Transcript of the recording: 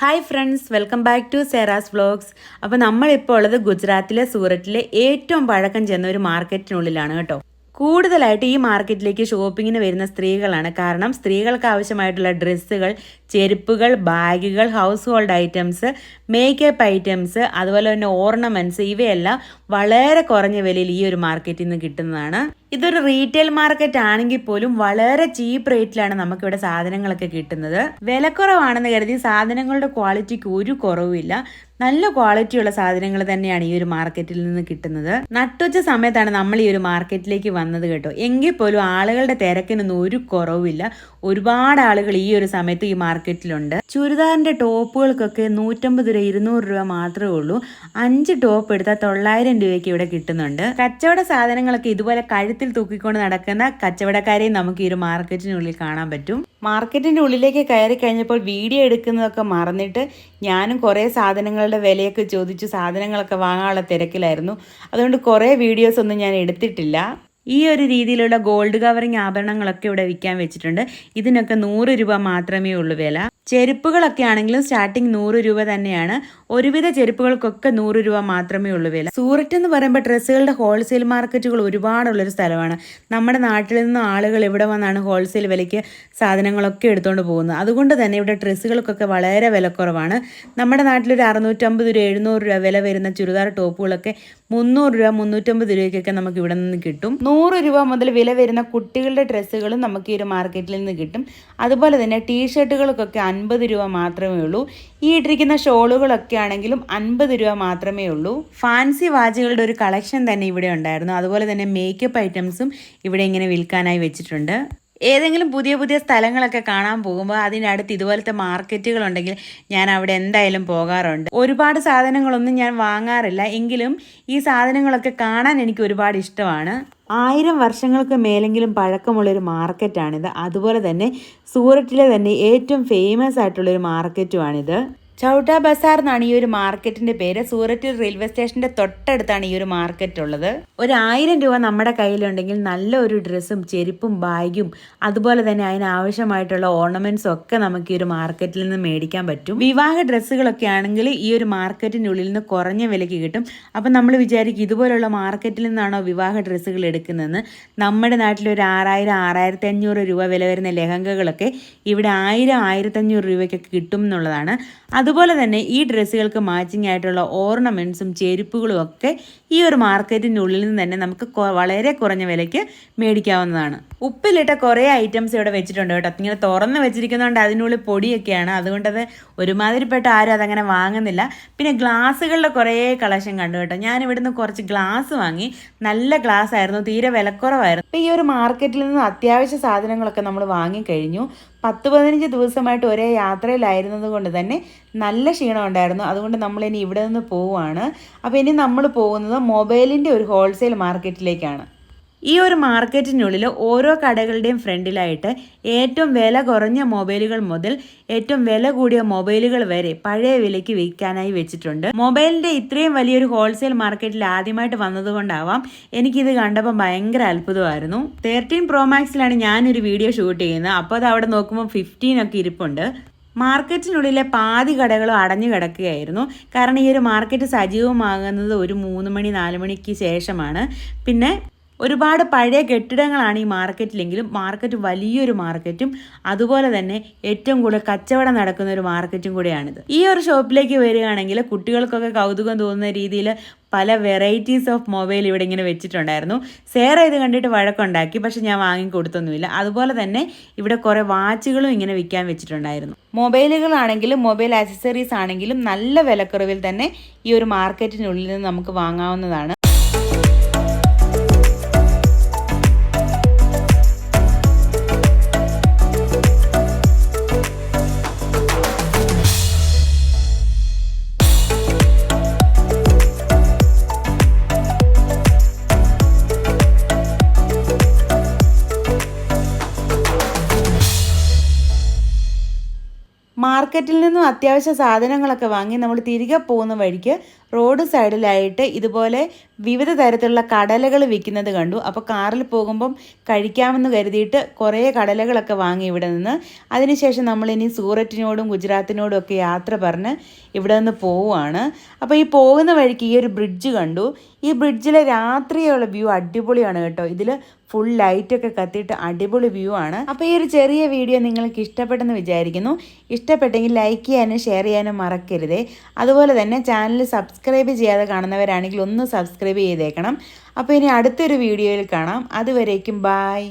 Hi friends, welcome back to Sera's vlogs. അപ്പോൾ നമ്മളിപ്പോൾ ഉള്ളത് ഗുജറാത്തിലെ സൂററ്റിലെ ഏറ്റവും പഴക്കം ചെന്ന ഒരു മാർക്കറ്റിനുള്ളിലാണ് കേട്ടോ. കൂടുതലായിട്ട് ഈ മാർക്കറ്റിലേക്ക് ഷോപ്പിങ്ങിന് വരുന്ന സ്ത്രീകളാണ്. കാരണം സ്ത്രീകൾക്ക് ആവശ്യമായിട്ടുള്ള ഡ്രസ്സുകൾ, ചെരുപ്പുകൾ, ബാഗുകൾ, house hold items, makeup items, അതുപോലെ തന്നെ ഓർണമെൻറ്റ്സ് ഇവയെല്ലാം വളരെ കുറഞ്ഞ വിലയിൽ ഈ ഒരു മാർക്കറ്റിൽ നിന്ന് കിട്ടുന്നതാണ്. ഇതൊരു റീറ്റെയിൽ മാർക്കറ്റ് ആണെങ്കിൽ പോലും വളരെ ചീപ്പ് റേറ്റിലാണ് നമുക്കിവിടെ സാധനങ്ങളൊക്കെ കിട്ടുന്നത്. വിലക്കുറവാണെന്ന് കരുതി സാധനങ്ങളുടെ ക്വാളിറ്റിക്ക് ഒരു കുറവുമില്ല. നല്ല ക്വാളിറ്റിയുള്ള സാധനങ്ങൾ തന്നെയാണ് ഈ ഒരു മാർക്കറ്റിൽ നിന്ന് കിട്ടുന്നത്. നട്ടുച്ച സമയത്താണ് നമ്മൾ ഈ ഒരു മാർക്കറ്റിലേക്ക് വന്നത് കേട്ടോ. എങ്കിൽ പോലും ആളുകളുടെ തിരക്കിനൊന്നും ഒരു കുറവില്ല. ഒരുപാട് ആളുകൾ ഈ ഒരു സമയത്ത് ഈ മാർക്കറ്റിലുണ്ട്. ചുരിദാറിന്റെ ടോപ്പുകൾക്കൊക്കെ 150 രൂപ 200 രൂപ മാത്രമേ ഉള്ളൂ. 5 ടോപ്പ് എടുത്താൽ 900 രൂപയ്ക്ക് ഇവിടെ കിട്ടുന്നുണ്ട്. കച്ചവട സാധനങ്ങളൊക്കെ ഇതുപോലെ കഴുത്തിൽ തൂക്കിക്കൊണ്ട് നടക്കുന്ന കച്ചവടക്കാരെയും നമുക്ക് ഈ ഒരു മാർക്കറ്റിനുള്ളിൽ കാണാൻ പറ്റും. മാർക്കറ്റിന്റെ ഉള്ളിലേക്ക് കയറി കഴിഞ്ഞപ്പോൾ വീഡിയോ എടുക്കുന്നതൊക്കെ മറന്നിട്ട് ഞാനും കുറേ സാധനങ്ങളുടെ വിലയൊക്കെ ചോദിച്ചു സാധനങ്ങളൊക്കെ വാങ്ങാനുള്ള തിരക്കിലായിരുന്നു. അതുകൊണ്ട് കുറേ വീഡിയോസ് ഒന്നും ഞാൻ എടുത്തിട്ടില്ല. ഈ ഒരു രീതിയിലുള്ള ഗോൾഡ് കവറിങ് ആഭരണങ്ങളൊക്കെ ഇവിടെ വിൽക്കാൻ വെച്ചിട്ടുണ്ട്. ഇതിനൊക്കെ 100 രൂപ മാത്രമേ ഉള്ളൂ വില. ചെരുപ്പുകളൊക്കെ ആണെങ്കിലും സ്റ്റാർട്ടിങ് 100 രൂപ തന്നെയാണ്. ഒരുവിധ ചെരുപ്പുകൾക്കൊക്കെ 100 രൂപ മാത്രമേ ഉള്ളൂ വില. സൂററ്റ് എന്ന് പറയുമ്പോൾ ഡ്രസ്സുകളുടെ ഹോൾസെയിൽ മാർക്കറ്റുകൾ ഒരുപാടുള്ളൊരു സ്ഥലമാണ്. നമ്മുടെ നാട്ടിൽ നിന്ന് ആളുകൾ ഇവിടെ വന്നാണ് ഹോൾസെയിൽ വിലയ്ക്ക് സാധനങ്ങളൊക്കെ എടുത്തുകൊണ്ട് പോകുന്നത്. അതുകൊണ്ട് തന്നെ ഇവിടെ ഡ്രസ്സുകൾക്കൊക്കെ വളരെ വിലക്കുറവാണ്. നമ്മുടെ നാട്ടിലൊരു 650 രൂപ 700 രൂപ വില വരുന്ന ചുരിദാർ ടോപ്പുകളൊക്കെ 300 രൂപ 350 രൂപയ്ക്കൊക്കെ നമുക്ക് ഇവിടെ നിന്ന് കിട്ടും. 100 രൂപ മുതൽ വില വരുന്ന കുട്ടികളുടെ ഡ്രസ്സുകളും നമുക്ക് ഈ ഒരു മാർക്കറ്റിൽ നിന്ന് കിട്ടും. അതുപോലെ തന്നെ ടീഷർട്ടുകൾക്കൊക്കെ 50 രൂപ മാത്രമേ ഉള്ളൂ. ഈ ഇട്ടിരിക്കുന്ന ഷോളുകളൊക്കെ ആണെങ്കിലും 50 രൂപ മാത്രമേ ഉള്ളൂ. ഫാൻസി വാച്ചുകളുടെ ഒരു കളക്ഷൻ തന്നെ ഇവിടെ ഉണ്ടായിരുന്നു. അതുപോലെ തന്നെ മേക്കപ്പ് ഐറ്റംസും ഇവിടെ ഇങ്ങനെ വിൽക്കാനായി വെച്ചിട്ടുണ്ട്. ഏതെങ്കിലും പുതിയ പുതിയ സ്ഥലങ്ങളൊക്കെ കാണാൻ പോകുമ്പോൾ അതിനടുത്ത് ഇതുപോലത്തെ മാർക്കറ്റുകളുണ്ടെങ്കിൽ ഞാൻ അവിടെ എന്തായാലും പോകാറുണ്ട്. ഒരുപാട് സാധനങ്ങളൊന്നും ഞാൻ വാങ്ങാറില്ല, എങ്കിലും ഈ സാധനങ്ങളൊക്കെ കാണാൻ എനിക്ക് ഒരുപാട് ഇഷ്ടമാണ്. 1000 വർഷങ്ങൾക്ക് മേലെങ്കിലും പഴക്കമുള്ളൊരു മാർക്കറ്റാണിത്. അതുപോലെ തന്നെ സൂററ്റിലെ തന്നെ ഏറ്റവും ഫേമസ് ആയിട്ടുള്ളൊരു മാർക്കറ്റുമാണിത്. ചൗട്ട ബസാർ എന്നാണ് ഈ ഒരു മാർക്കറ്റിന്റെ പേര്. സൂററ്റ് റെയിൽവേ സ്റ്റേഷന്റെ തൊട്ടടുത്താണ് ഈ ഒരു മാർക്കറ്റ് ഉള്ളത്. 1000 രൂപ നമ്മുടെ കയ്യിലുണ്ടെങ്കിൽ നല്ല ഒരു ഡ്രസ്സും ചെരുപ്പും ബാഗും അതുപോലെ തന്നെ അതിനാവശ്യമായിട്ടുള്ള ഓർണമെന്റ്സും ഒക്കെ നമുക്ക് ഈ ഒരു മാർക്കറ്റിൽ നിന്ന് മേടിക്കാൻ പറ്റും. വിവാഹ ഡ്രസ്സുകളൊക്കെ ആണെങ്കിൽ ഈ ഒരു മാർക്കറ്റിനുള്ളിൽ നിന്ന് കുറഞ്ഞ വിലയ്ക്ക് കിട്ടും. അപ്പം നമ്മൾ വിചാരിക്കും ഇതുപോലുള്ള മാർക്കറ്റിൽ നിന്നാണോ വിവാഹ ഡ്രസ്സുകൾ എടുക്കുന്നതെന്ന്. നമ്മുടെ നാട്ടിൽ ഒരു 6000 6500 രൂപ വില വരുന്ന ലെഹങ്കകളൊക്കെ ഇവിടെ 1000 1500 രൂപയ്ക്കൊക്കെ കിട്ടും എന്നുള്ളതാണ്. അതുപോലെ തന്നെ ഈ ഡ്രസ്സുകൾക്ക് മാച്ചിങ് ആയിട്ടുള്ള ഓർണമെന്റ്സും ചെരുപ്പുകളും ഒക്കെ ഈ ഒരു മാർക്കറ്റിൻ്റെ ഉള്ളിൽ നിന്ന് തന്നെ നമുക്ക് വളരെ കുറഞ്ഞ വിലയ്ക്ക് മേടിക്കാവുന്നതാണ്. ഉപ്പിലിട്ട കുറേ ഐറ്റംസ് ഇവിടെ വെച്ചിട്ടുണ്ട് കേട്ടോ. ഇങ്ങനെ തുറന്ന് വെച്ചിരിക്കുന്നതുകൊണ്ട് അതിനുള്ളിൽ പൊടിയൊക്കെയാണ്. അതുകൊണ്ടത് ഒരുമാതിരിപ്പെട്ട ആരും അതങ്ങനെ വാങ്ങുന്നില്ല. പിന്നെ ഗ്ലാസ്സുകളുടെ കുറേ കളക്ഷൻ കണ്ടു കേട്ടോ. ഞാൻ ഇവിടുന്ന് കുറച്ച് ഗ്ലാസ് വാങ്ങി. നല്ല ഗ്ലാസ് ആയിരുന്നു, തീരെ വിലക്കുറവായിരുന്നു. അപ്പോൾ ഈ ഒരു മാർക്കറ്റിൽ നിന്ന് അത്യാവശ്യ സാധനങ്ങളൊക്കെ നമ്മൾ വാങ്ങിക്കഴിഞ്ഞു. 10-15 ദിവസമായിട്ട് ഒരേ യാത്രയിലായിരുന്നത് കൊണ്ട് തന്നെ നല്ല ക്ഷീണം ഉണ്ടായിരുന്നു. അതുകൊണ്ട് നമ്മളിനി ഇവിടെ നിന്ന് പോവുകയാണ്. അപ്പോൾ ഇനി നമ്മൾ പോകുന്നത് മൊബൈലിൻ്റെ ഒരു ഹോൾസെയിൽ മാർക്കറ്റിലേക്കാണ്. ഈ ഒരു മാർക്കറ്റിനുള്ളിൽ ഓരോ കടകളുടെയും ഫ്രണ്ടിലായിട്ട് ഏറ്റവും വില കുറഞ്ഞ മൊബൈലുകൾ മുതൽ ഏറ്റവും വില കൂടിയ മൊബൈലുകൾ വരെ പഴയ വിലയ്ക്ക് വിൽക്കാനായി വെച്ചിട്ടുണ്ട്. മൊബൈലിൻ്റെ ഇത്രയും വലിയൊരു ഹോൾസെയിൽ മാർക്കറ്റിൽ ആദ്യമായിട്ട് വന്നതുകൊണ്ടാവാം എനിക്കിത് കണ്ടപ്പോൾ ഭയങ്കര അത്ഭുതമായിരുന്നു. 13 Pro Maxലാണ് ഞാനൊരു വീഡിയോ ഷൂട്ട് ചെയ്യുന്നത്. അപ്പോൾ അത് അവിടെ നോക്കുമ്പോൾ 15 ഒക്കെ ഇരിപ്പുണ്ട്. മാർക്കറ്റിനുള്ളിലെ പാതി കടകളും അടഞ്ഞു കിടക്കുകയായിരുന്നു. കാരണം ഈ ഒരു മാർക്കറ്റ് സജീവമാകുന്നത് ഒരു 3 മണി 4 മണിക്ക് ശേഷമാണ്. പിന്നെ ഒരുപാട് പഴയ കെട്ടിടങ്ങളാണ് ഈ മാർക്കറ്റിലെങ്കിലും മാർക്കറ്റ് വലിയൊരു മാർക്കറ്റും അതുപോലെ തന്നെ ഏറ്റവും കൂടുതൽ കച്ചവടം നടക്കുന്ന ഒരു മാർക്കറ്റും കൂടെയാണിത്. ഈ ഒരു ഷോപ്പിലേക്ക് വരികയാണെങ്കിൽ കുട്ടികൾക്കൊക്കെ കൗതുകം തോന്നുന്ന രീതിയിൽ പല വെറൈറ്റീസ് ഓഫ് മൊബൈൽ ഇവിടെ ഇങ്ങനെ വെച്ചിട്ടുണ്ടായിരുന്നു. സേറ ഇത് കണ്ടിട്ട് വഴക്കുണ്ടാക്കി, പക്ഷെ ഞാൻ വാങ്ങിക്കൊടുത്തൊന്നുമില്ല. അതുപോലെ തന്നെ ഇവിടെ കുറേ വാച്ചുകളും ഇങ്ങനെ വിൽക്കാൻ വെച്ചിട്ടുണ്ടായിരുന്നു. മൊബൈലുകളാണെങ്കിലും മൊബൈൽ ആക്സസറീസ് ആണെങ്കിലും നല്ല വിലക്കുറവിൽ തന്നെ ഈ ഒരു മാർക്കറ്റിനുള്ളിൽ നിന്ന് നമുക്ക് വാങ്ങാവുന്നതാണ്. മാർക്കറ്റിൽ നിന്നും അത്യാവശ്യ സാധനങ്ങളൊക്കെ വാങ്ങി നമ്മൾ തിരികെ പോകുന്ന വഴിക്ക് റോഡ് സൈഡിലായിട്ട് ഇതുപോലെ വിവിധ തരത്തിലുള്ള കടലകൾ വിൽക്കുന്നത് കണ്ടു. അപ്പോൾ കാറിൽ പോകുമ്പം കഴിക്കാമെന്ന് കരുതിയിട്ട് കുറേ കടലകളൊക്കെ വാങ്ങി ഇവിടെ നിന്ന്. അതിനുശേഷം നമ്മളിനി സൂററ്റിനോടും ഗുജറാത്തിനോടും ഒക്കെ യാത്ര പറഞ്ഞ് ഇവിടെ നിന്ന് പോവുകയാണ്. അപ്പോൾ ഈ പോകുന്ന വഴിക്ക് ഈ ഒരു ബ്രിഡ്ജ് കണ്ടു. ഈ ബ്രിഡ്ജിലെ രാത്രിയുള്ള വ്യൂ അടിപൊളിയാണ് കേട്ടോ. ഇതിൽ ഫുൾ ലൈറ്റൊക്കെ കത്തിയിട്ട് അടിപൊളി വ്യൂ ആണ്. അപ്പോൾ ഈ ഒരു ചെറിയ വീഡിയോ നിങ്ങൾക്ക് ഇഷ്ടപ്പെട്ടെന്ന് വിചാരിക്കുന്നു. ഇഷ്ടപ്പെട്ടെങ്കിൽ ലൈക്ക് ചെയ്യാനും ഷെയർ ചെയ്യാനും മറക്കരുതേ. അതുപോലെ തന്നെ ചാനൽ സബ്സ്ക്രൈബ് ചെയ്യാതെ കാണുന്നവരാണെങ്കിൽ ഒന്ന് സബ്സ്ക്രൈബ് ചെയ്തേക്കണം. അപ്പോൾ ഇനി അടുത്തൊരു വീഡിയോയിൽ കാണാം. അതുവരേക്കും ബായ്.